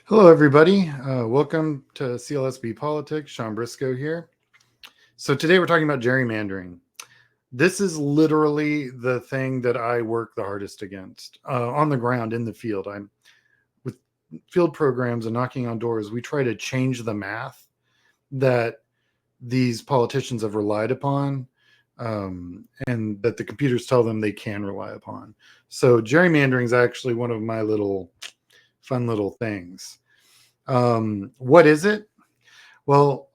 Hello, everybody. Welcome to CLSB Politics. Sean Briscoe here. So today we're talking about gerrymandering. This is literally the thing that I work the hardest against on the ground in the field. I'm with field programs and knocking on doors. We try to change the math that these politicians have relied upon, and that the computers tell them they can rely upon. So gerrymandering is actually one of my little fun little things. What is it? Well,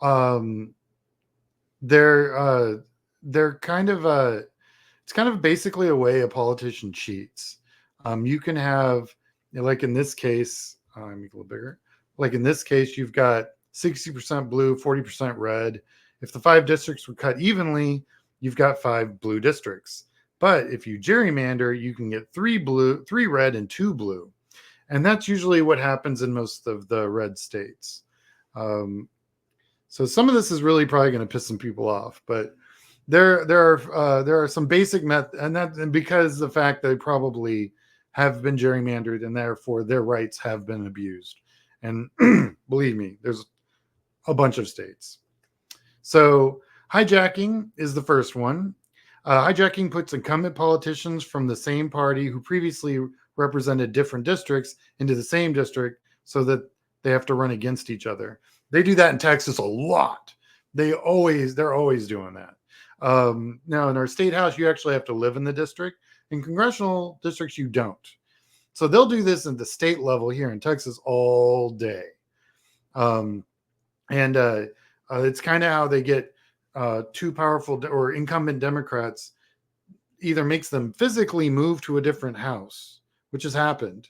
they're they're kind of it's kind of basically a way a politician cheats. You can have, like in this case, make it a little bigger. Like in this case, you've got 60% blue, 40% red. If the 5 districts were cut evenly, you've got 5 blue districts. But if you gerrymander, you can get 3 blue, 3 red, and 2 blue. And that's usually what happens in most of the red states. So some of this is really probably going to piss some people off, but there are some basic and because the fact they probably have been gerrymandered and therefore their rights have been abused. And believe me, there's a bunch of states. So hijacking is the first one. Hijacking puts incumbent politicians from the same party who previously represented different districts into the same district so that they have to run against each other. They do that in Texas a lot. They're always doing that. Now in our state house, you actually have to live in the district. In congressional districts, you don't. So they'll do this at the state level here in Texas all day. And it's kind of how they get two powerful or incumbent Democrats, either makes them physically move to a different house, which has happened,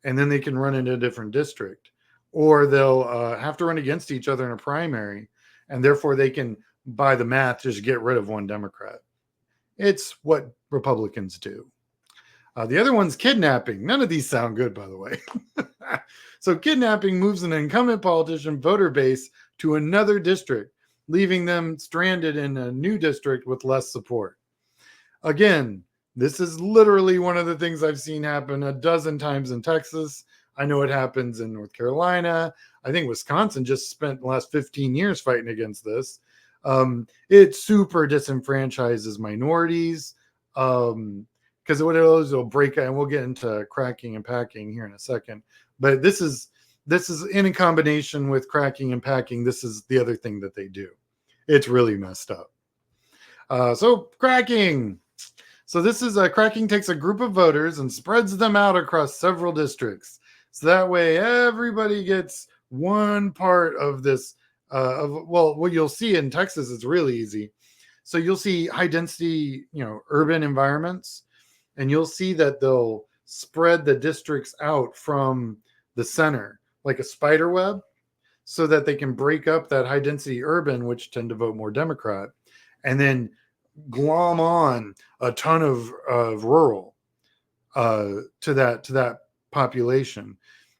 and then they can run into a different district, or they'll have to run against each other in a primary, and therefore they can, by the math, just get rid of one Democrat. It's what Republicans do. The other one's kidnapping. None of these sound good, by the way. So kidnapping moves an incumbent politician voter base to another district, leaving them stranded in a new district with less support. Again, this is literally one of the things I've seen happen a dozen times in Texas. I know it happens in North Carolina. I think Wisconsin just spent the last 15 years fighting against this. It super disenfranchises minorities because what it is, it'll break, and we'll get into cracking and packing here in a second. But this is in combination with cracking and packing. This is the other thing that they do. It's really messed up. So cracking. So this is cracking takes a group of voters and spreads them out across several districts. So that way everybody gets one part of this. What you'll see in Texas is really easy. So you'll see high density, urban environments, and you'll see that they'll spread the districts out from the center like a spider web so that they can break up that high density urban, which tend to vote more Democrat, and then glom on a ton of rural to that population.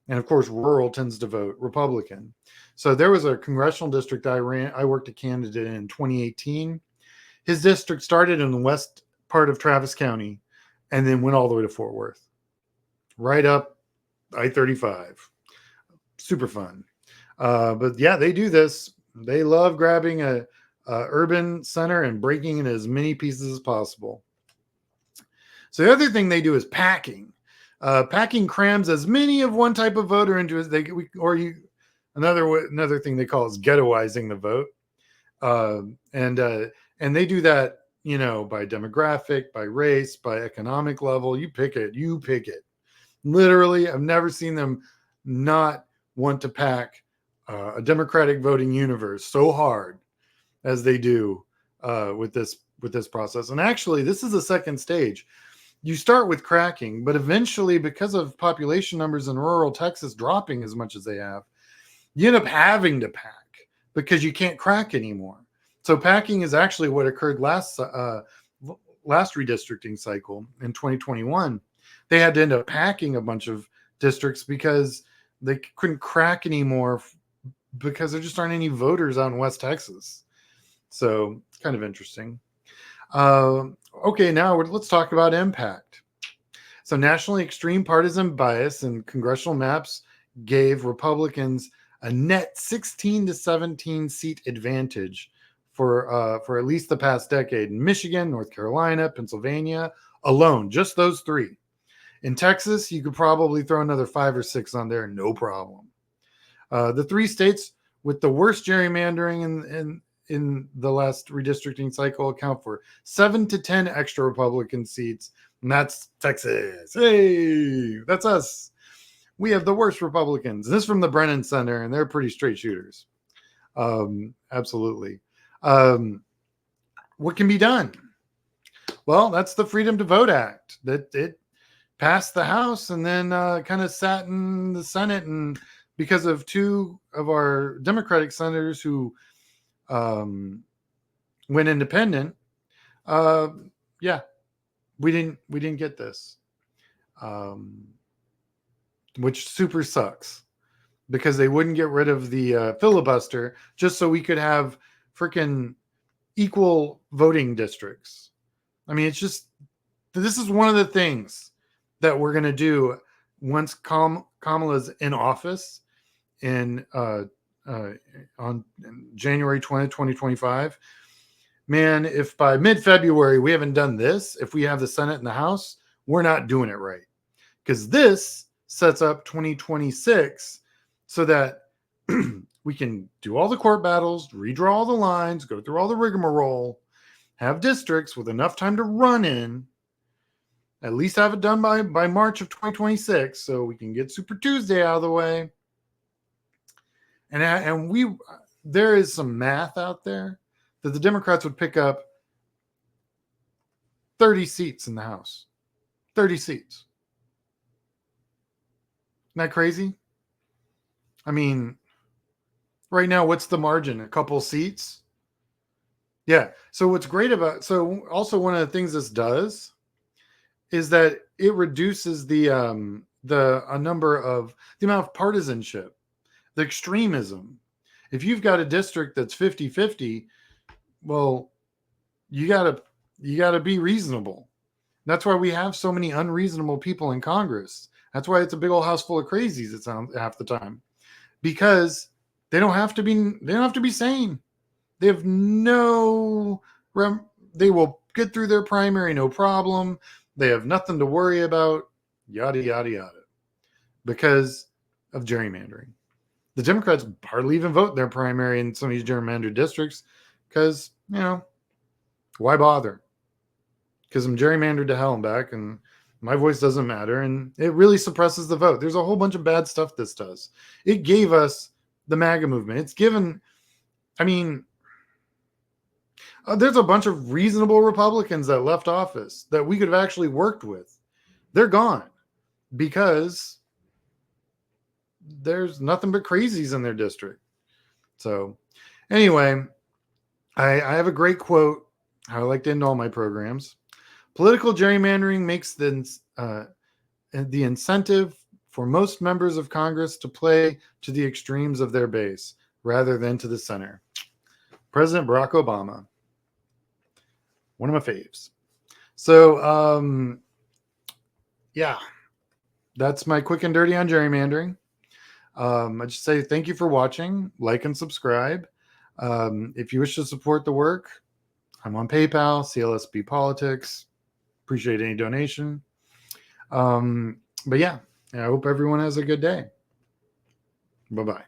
And of course, rural tends to vote Republican. So there was a congressional district I worked a candidate in 2018. His district started in the west part of Travis County and then went all the way to Fort Worth, right up I-35. Super fun. But yeah, they do this. They love grabbing a urban center and breaking it in as many pieces as possible. So the other thing they do is packing. Packing crams as many of one type of voter into as another thing they call is ghettoizing the vote. And they do that, by demographic, by race, by economic level. You pick it. Literally, I've never seen them not want to pack a Democratic voting universe so hard as they do with this process. And actually, this is the second stage. You start with cracking, but eventually, because of population numbers in rural Texas dropping as much as they have, you end up having to pack because you can't crack anymore. So packing is actually what occurred last redistricting cycle in 2021. They had to end up packing a bunch of districts because they couldn't crack anymore because there just aren't any voters out in West Texas. So it's kind of interesting. Okay, now let's talk about impact. So nationally extreme partisan bias in congressional maps gave Republicans a net 16 to 17 seat advantage for at least the past decade in Michigan, North Carolina, Pennsylvania alone, just those three. In Texas, you could probably throw another 5 or 6 on there, no problem. The 3 states with the worst gerrymandering in the last redistricting cycle account for 7 to 10 extra Republican seats, and that's Texas. Hey, that's us. We have the worst Republicans. This is from the Brennan Center, and they're pretty straight shooters. Absolutely. What can be done? Well, that's the Freedom to Vote Act. That it passed the House and then kind of sat in the Senate, and because of 2 of our Democratic senators who went independent, yeah, we didn't get this, which super sucks, because they wouldn't get rid of the filibuster just so we could have freaking equal voting districts. I mean, it's just, this is one of the things that we're going to do once Kamala's in office on January 20th, 2025. Man, if by mid-February we haven't done this, if we have the Senate and the House, we're not doing it right. Because this sets up 2026 so that we can do all the court battles, redraw all the lines, go through all the rigmarole, have districts with enough time to run in, at least have it done by March of 2026 so we can get Super Tuesday out of the way. And there is some math out there that the Democrats would pick up 30 seats in the House. 30 seats. Isn't that crazy? I mean, right now, what's the margin? A couple seats? Yeah. So what's great about, so also one of the things this does is that it reduces the amount of partisanship, the extremism. If you've got a district that's 50-50, well, you gotta be reasonable. That's why we have so many unreasonable people in Congress. That's why it's a big old house full of crazies. It sounds half the time, because they don't have to be sane. They have they will get through their primary no problem. They have nothing to worry about, yada yada yada, because of gerrymandering. The Democrats hardly even vote their primary in some of these gerrymandered districts because, why bother? Because I'm gerrymandered to hell and back, and my voice doesn't matter, and it really suppresses the vote. There's a whole bunch of bad stuff this does. It gave us the MAGA movement. It's given, there's a bunch of reasonable Republicans that left office that we could have actually worked with. They're gone because there's nothing but crazies in their district. So anyway, I have a great quote. I like to end all my programs. Political gerrymandering makes the incentive for most members of Congress to play to the extremes of their base rather than to the center. President Barack Obama. One of my faves. So, yeah, that's my quick and dirty on gerrymandering. I just say thank you for watching. Like and subscribe. If you wish to support the work, I'm on PayPal, CLSB Politics. Appreciate any donation. But yeah, I hope everyone has a good day. Bye-bye.